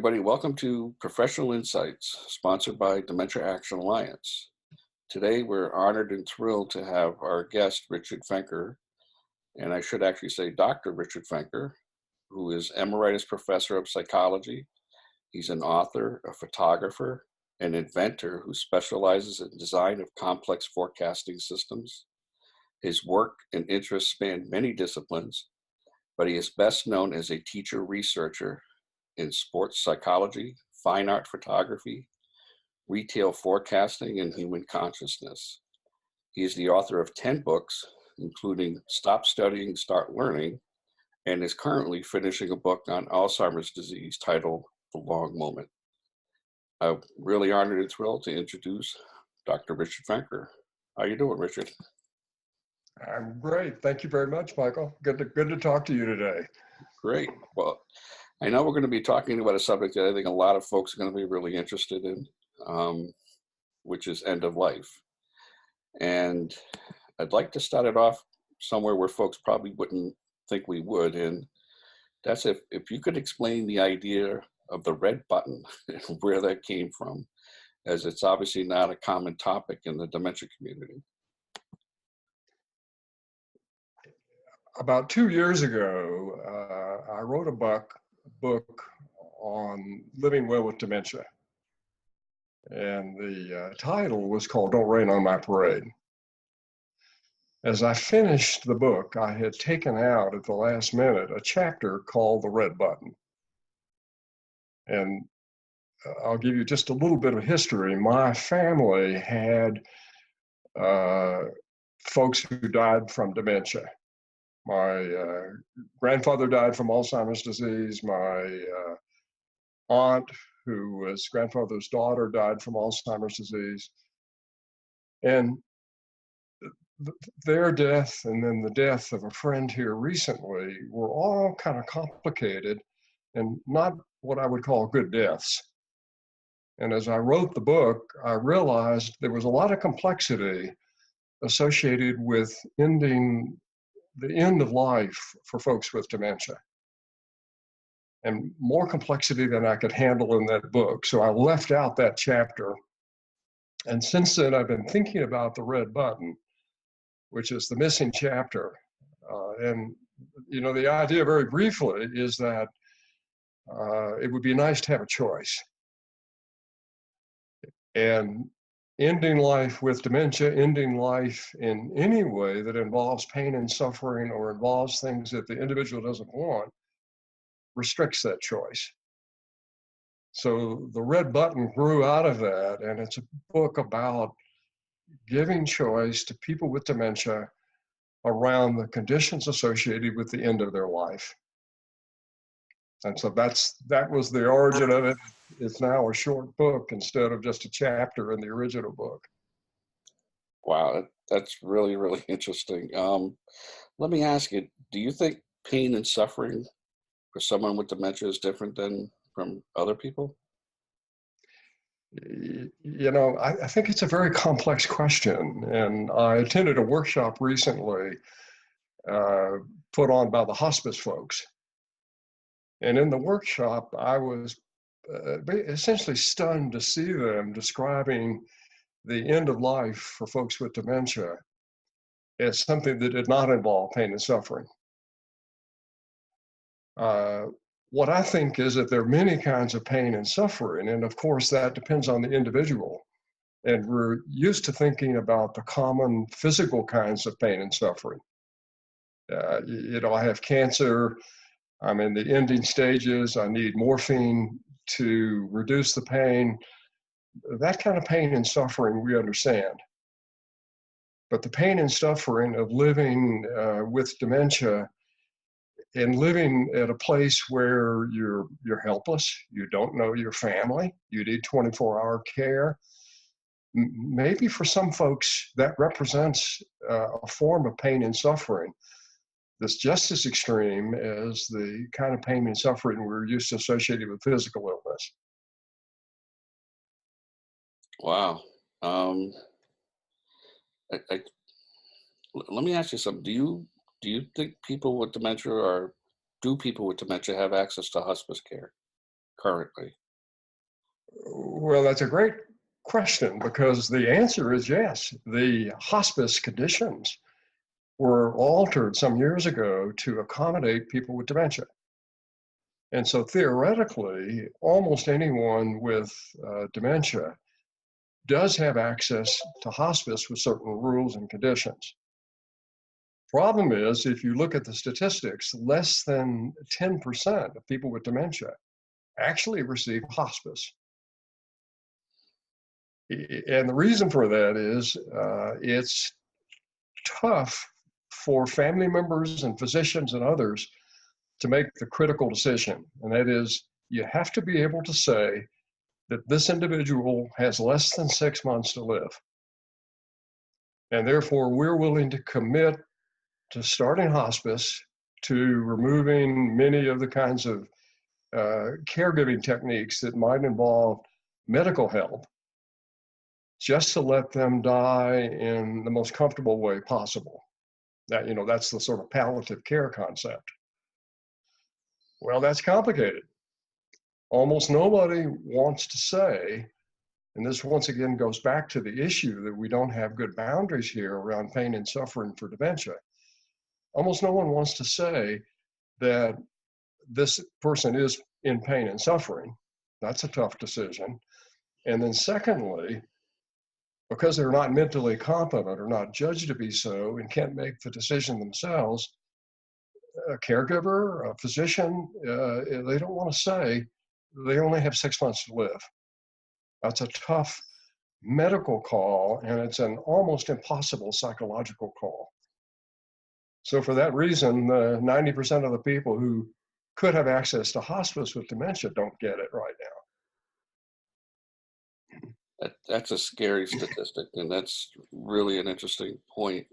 everybody. Welcome to Professional Insights, sponsored by Dementia Action Alliance. Today, we're honored and thrilled to have our guest, Richard Fenker, and I should actually say Dr. Richard Fenker, who is Emeritus Professor of Psychology. He's an author, a photographer, an inventor who specializes in design of complex forecasting systems. His work and interests span many disciplines, but he is best known as a teacher researcher in sports psychology, fine art photography, retail forecasting, and human consciousness. He is the author of 10 books, including Stop Studying, Start Learning, and is currently finishing a book on Alzheimer's disease titled The Long Moment. I'm really honored and thrilled to introduce Dr. Richard Fenker. How you doing, Richard? I'm great. Thank you very much, Michael. Good to talk to you today. Great. Well, I know we're going to be talking about a subject that I think a lot of folks are going to be really interested in, which is end of life. And I'd like to start it off somewhere where folks probably wouldn't think we would. And that's if you could explain the idea of the red button and where that came from, as it's obviously not a common topic in the dementia community. About 2 years ago, I wrote a book on living well with dementia. And the title was called Don't Rain on My Parade. As I finished the book, I had taken out at the last minute a chapter called The Red Button. And I'll give you just a little bit of history. My family had folks who died from dementia. My grandfather died from Alzheimer's disease. My aunt, who was grandfather's daughter, died from Alzheimer's disease. And their death and then the death of a friend here recently were all kind of complicated and not what I would call good deaths. And as I wrote the book, I realized there was a lot of complexity associated with ending the end of life for folks with dementia, and more complexity than I could handle in that book. So I left out that chapter. And since then, I've been thinking about the red button, which is the missing chapter. And, you know, the idea very briefly is that it would be nice to have a choice. And ending life with dementia, ending life in any way that involves pain and suffering or involves things that the individual doesn't want, restricts that choice. So the red button grew out of that, and it's a book about giving choice to people with dementia around the conditions associated with the end of their life. And so that was the origin of it. It's now a short book instead of just a chapter in the original book. Wow, that's really, really interesting. Let me ask you, do you think pain and suffering for someone with dementia is different than from other people? You know, I think it's a very complex question. And I attended a workshop recently put on by the hospice folks. And in the workshop, I was essentially stunned to see them describing the end of life for folks with dementia as something that did not involve pain and suffering. What I think is that there are many kinds of pain and suffering, and of course that depends on the individual. And we're used to thinking about the common physical kinds of pain and suffering. You know, I have cancer, I'm in the ending stages, I need morphine to reduce the pain. That kind of pain and suffering we understand. But the pain and suffering of living with dementia and living at a place where you're helpless, you don't know your family, you need 24-hour care. Maybe for some folks that represents a form of pain and suffering that's just as extreme as the kind of pain and suffering we're used to associated with physical illness. Wow. Let me ask you something. Do you think people with dementia, or do people with dementia have access to hospice care currently? Well, that's a great question because the answer is yes. The hospice conditions were altered some years ago to accommodate people with dementia. And so theoretically, almost anyone with dementia does have access to hospice with certain rules and conditions. Problem is, if you look at the statistics, less than 10% of people with dementia actually receive hospice. And the reason for that is it's tough for family members and physicians and others to make the critical decision. And that is, you have to be able to say that this individual has less than 6 months to live. And therefore, we're willing to commit to starting hospice, to removing many of the kinds of caregiving techniques that might involve medical help, just to let them die in the most comfortable way possible. That's the sort of palliative care concept. Well, that's complicated. Almost nobody wants to say, and this once again goes back to the issue that we don't have good boundaries here around pain and suffering for dementia. Almost no one wants to say that this person is in pain and suffering. That's a tough decision. And then secondly, because they're not mentally competent or not judged to be so and can't make the decision themselves, a caregiver, a physician, they don't want to say they only have 6 months to live. That's a tough medical call, and it's an almost impossible psychological call. So for that reason, 90% of the people who could have access to hospice with dementia don't get it right That's a scary statistic, and that's really an interesting point.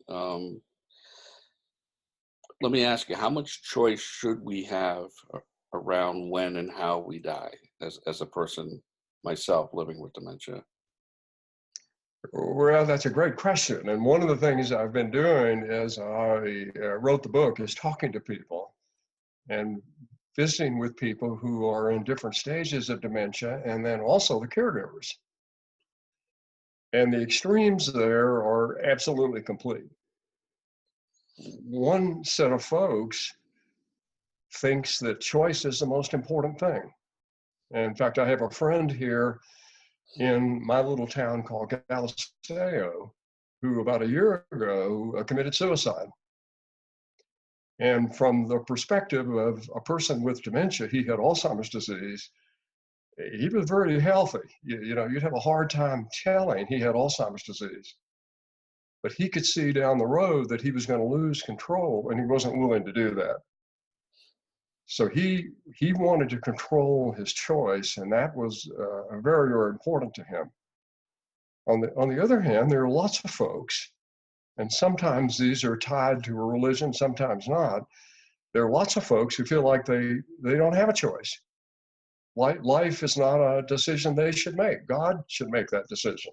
Let me ask you, how much choice should we have around when and how we die as a person, myself living with dementia? now. Well, that's a great question. And one of the things I've been doing as I wrote the book is talking to people and visiting with people who are in different stages of dementia, and then also the caregivers. And the extremes there are absolutely complete. One set of folks thinks that choice is the most important thing. And in fact, I have a friend here in my little town called Galisteo who about a year ago committed suicide. And from the perspective of a person with dementia, he had Alzheimer's disease. He was very healthy. You'd have a hard time telling he had Alzheimer's disease. But he could see down the road that he was going to lose control, and he wasn't willing to do that. So he wanted to control his choice, and that was very, very important to him. On the other hand, there are lots of folks, and sometimes these are tied to a religion, sometimes not. There are lots of folks who feel like they don't have a choice. Life is not a decision they should make. God should make that decision,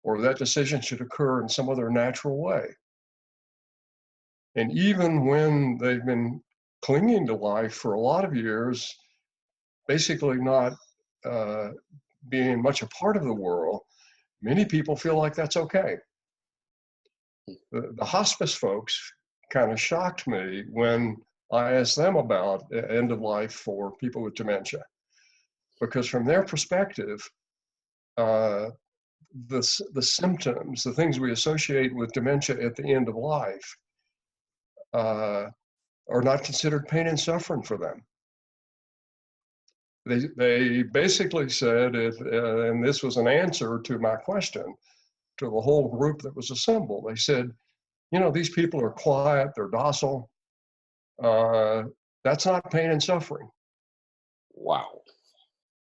or that decision should occur in some other natural way. And even when they've been clinging to life for a lot of years, basically not being much a part of the world, many people feel like that's okay. The hospice folks kind of shocked me when I asked them about end of life for people with dementia, because from their perspective, the symptoms, the things we associate with dementia at the end of life, are not considered pain and suffering for them. They basically said, and this was an answer to my question to the whole group that was assembled. They said, these people are quiet, they're docile. That's not pain and suffering. Wow.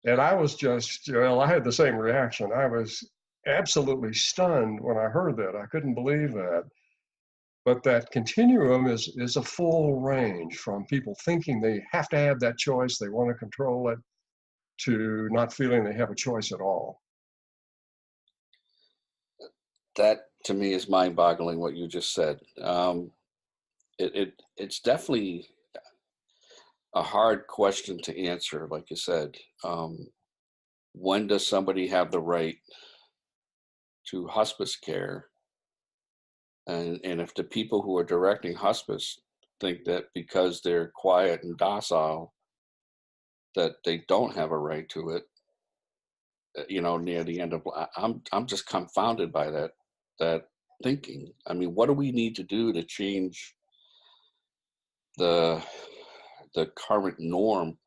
And I was just, I had the same reaction. I was absolutely stunned when I heard that. I couldn't believe that. But that continuum is a full range from people thinking they have to have that choice, they want to control it, to not feeling they have a choice at all. That to me is mind-boggling what you just said. It's definitely a hard question to answer, like you said. When does somebody have the right to hospice care? And if the people who are directing hospice think that because they're quiet and docile, that they don't have a right to it, near the end of, I'm just confounded by that thinking. I mean, what do we need to do to change the the current norm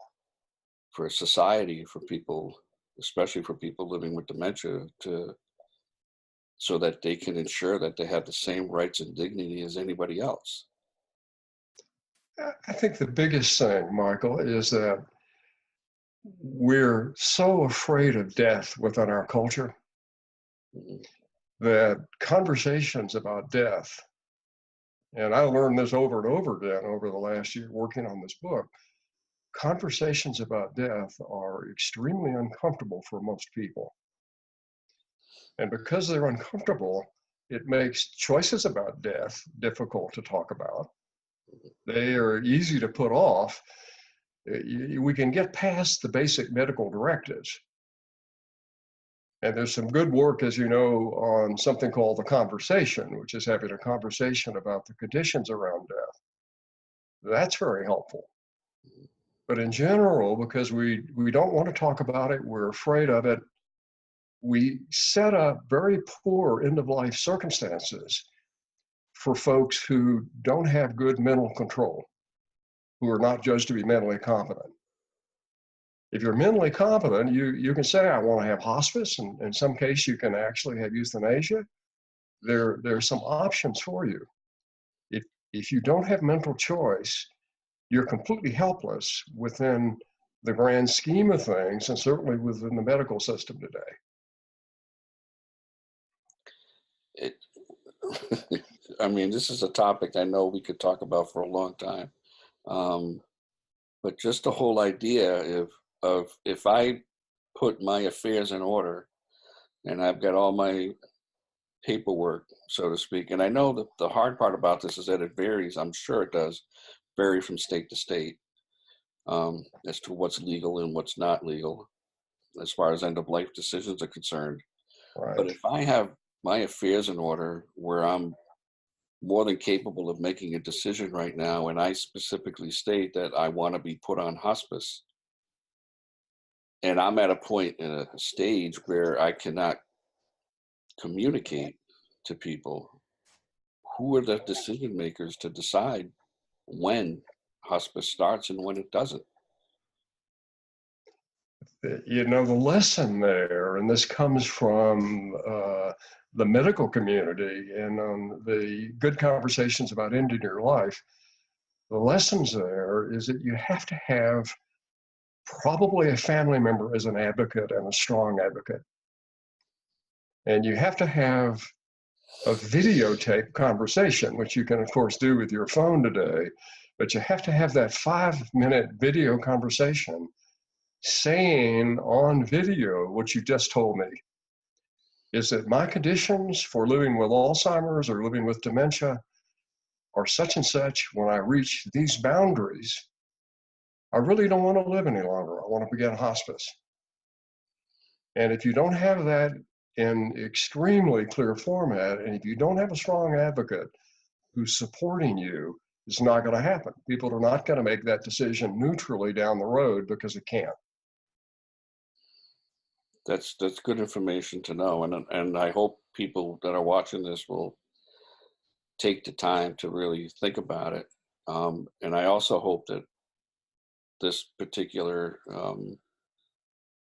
for society for people, especially for people living with dementia, to so that they can ensure that they have the same rights and dignity as anybody else? I think the biggest thing, Michael, is that we're so afraid of death within our culture Mhm. that conversations about death, and I learned this over and over again over the last year working on this book, conversations about death are extremely uncomfortable for most people. And because they're uncomfortable, it makes choices about death difficult to talk about. They are easy to put off. We can get past the basic medical directives. And there's some good work, as you know, on something called the conversation, which is having a conversation about the conditions around death. That's very helpful. But in general, because we don't want to talk about it, we're afraid of it, we set up very poor end of life circumstances for folks who don't have good mental control, who are not judged to be mentally competent. If you're mentally competent, you can say, I want to have hospice, and in some case, you can actually have euthanasia. There are some options for you. If, if you don't have mental choice, you're completely helpless within the grand scheme of things, and certainly within the medical system today. It, I mean, this is a topic I know we could talk about for a long time. Um, but just the whole idea of if I put my affairs in order and I've got all my paperwork, so to speak, and I know that the hard part about this is that it varies. I'm sure it does vary from state to state, as to what's legal and what's not legal as far as end of life decisions are concerned. But Right. if I have my affairs in order where I'm more than capable of making a decision right now, and I specifically state that I want to be put on hospice, and I'm at a point in a stage where I cannot communicate to people, who are the decision makers to decide when hospice starts and when it doesn't? You know, the lesson there, and this comes from the medical community and the good conversations about ending your life, the lessons there is that you have to have probably a family member as an advocate and a strong advocate. And you have to have a videotape conversation, which you can, of course, do with your phone today, but you have to have that 5-minute video conversation saying on video what you just told me is that my conditions for living with Alzheimer's or living with dementia are such and such. When I reach these boundaries, I really don't want to live any longer. I want to begin hospice. And if you don't have that in extremely clear format, and if you don't have a strong advocate who's supporting you, it's not going to happen. People are not going to make that decision neutrally down the road because it can't. That's good information to know, and I hope people that are watching this will take the time to really think about it. And I also hope that this particular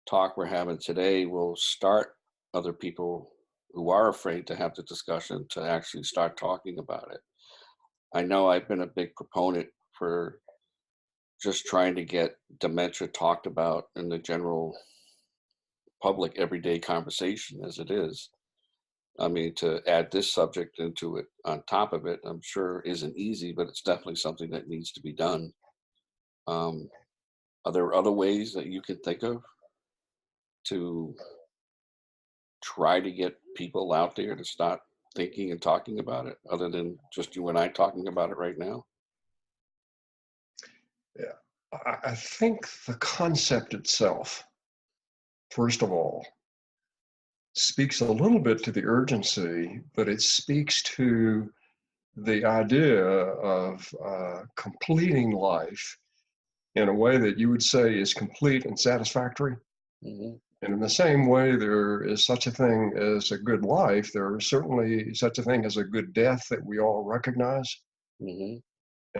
talk we're having today will start other people who are afraid to have the discussion to actually start talking about it. I know I've been a big proponent for just trying to get dementia talked about in the general public everyday conversation as it is. I mean, to add this subject into it on top of it, I'm sure isn't easy, but it's definitely something that needs to be done. Um, are there other ways that you can think of to try to get people out there to start thinking and talking about it, other than just you and I talking about it right now? Yeah. I think the concept itself, first of all, speaks a little bit to the urgency, but it speaks to the idea of completing life in a way that you would say is complete and satisfactory. Hmm. And in the same way, there is such a thing as a good life, there is certainly such a thing as a good death that we all recognize. Hmm.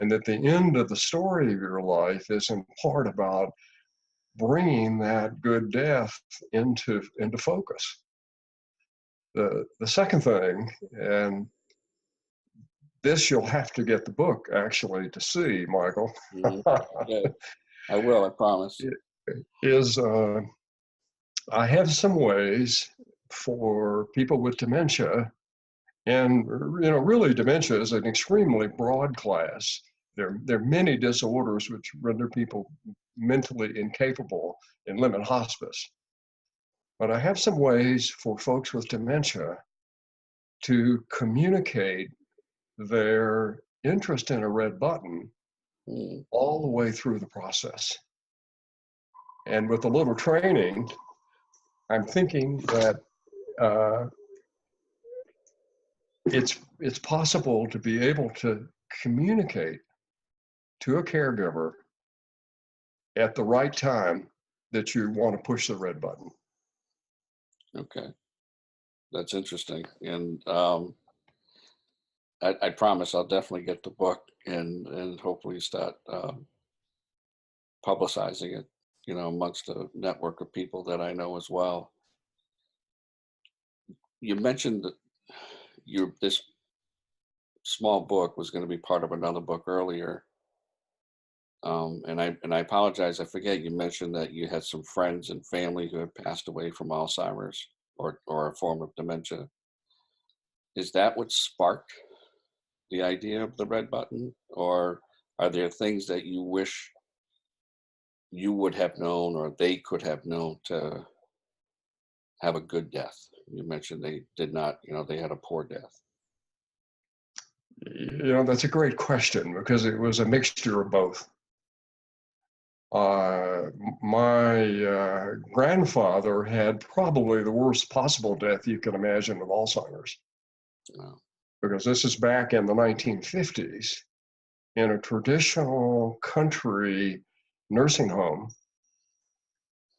And that the end of the story of your life is in part about bringing that good death into focus. The second thing, and this you'll have to get the book actually to see, Michael, Hmm. Okay, I will, I promise. is I have some ways for people with dementia, and really dementia is an extremely broad class. There are many disorders which render people mentally incapable and limit hospice. But I have some ways for folks with dementia to communicate their interest in a red button Mm. all the way through the process. And with a little training, I'm thinking that uh, it's possible to be able to communicate to a caregiver at the right time that you want to push the red button. Okay, that's interesting. And I promise I'll definitely get the book and hopefully start publicizing it, amongst a network of people that I know as well. You mentioned that this small book was going to be part of another book earlier. And I apologize. I forget you mentioned that you had some friends and family who had passed away from Alzheimer's or a form of dementia. Is that what sparked the idea of the red button, or are there things that you wish you would have known or they could have known to have a good death? You mentioned they did not, they had a poor death. That's a great question because it was a mixture of both. My grandfather had probably the worst possible death you can imagine of Alzheimer's, Wow. because this is back in the 1950s in a traditional country nursing home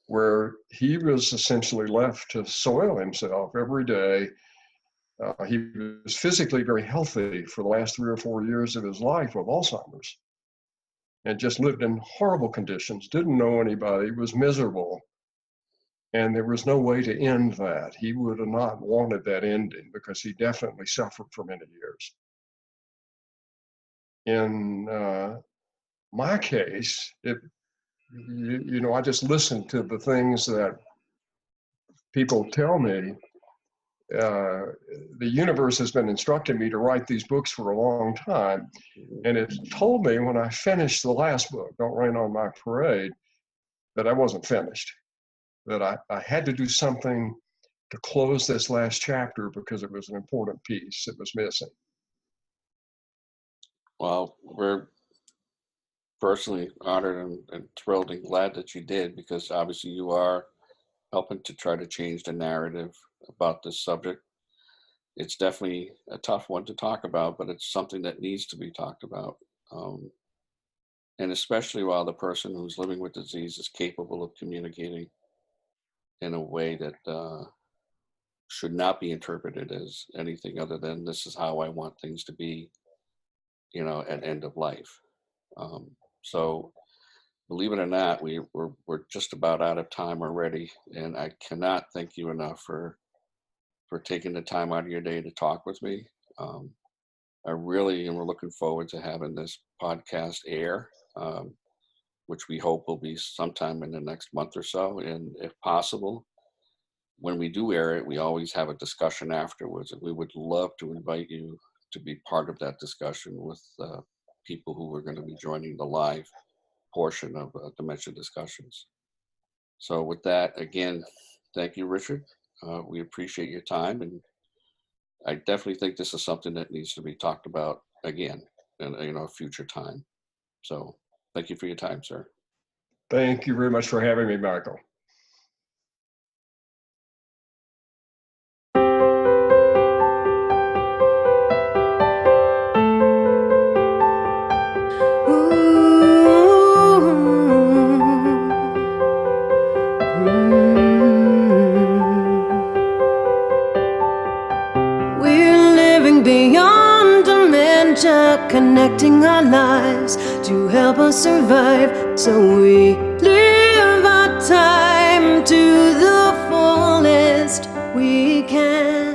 where he was essentially left to soil himself every day. He was physically very healthy for the last 3 or 4 years of his life with Alzheimer's and just lived in horrible conditions, didn't know anybody, was miserable. And there was no way to end that. He would have not wanted that ending because he definitely suffered for many years. In my case, I just listened to the things that people tell me. Uh, the universe has been instructing me to write these books for a long time. Mhm. And it told me when I finished the last book, Don't Rain on My Parade, that I wasn't finished, that I had to do something to close this last chapter because it was an important piece that was missing. Well, we're personally honored and thrilled and glad that you did, because obviously you are helping to try to change the narrative about this subject. It's definitely a tough one to talk about, but it's something that needs to be talked about. Um, and especially while the person who's living with disease is capable of communicating in a way that should not be interpreted as anything other than this is how I want things to be, at end of life. So believe it or not, we're just about out of time already, and I cannot thank you enough for taking the time out of your day to talk with me. Um, I really am looking forward to having this podcast air, which we hope will be sometime in the next month or so. And if possible, when we do air it, we always have a discussion afterwards. And we would love to invite you to be part of that discussion with people who are going to be joining the live portion of Dementia Discussions. So, with that, again, thank you, Richard. We appreciate your time, and I definitely think this is something that needs to be talked about again in a future time. So, thank you for your time, sir. Thank you very much for having me, Michael. We're living beyond dementia, connecting our lives to help us survive. So we live our time to the fullest we can.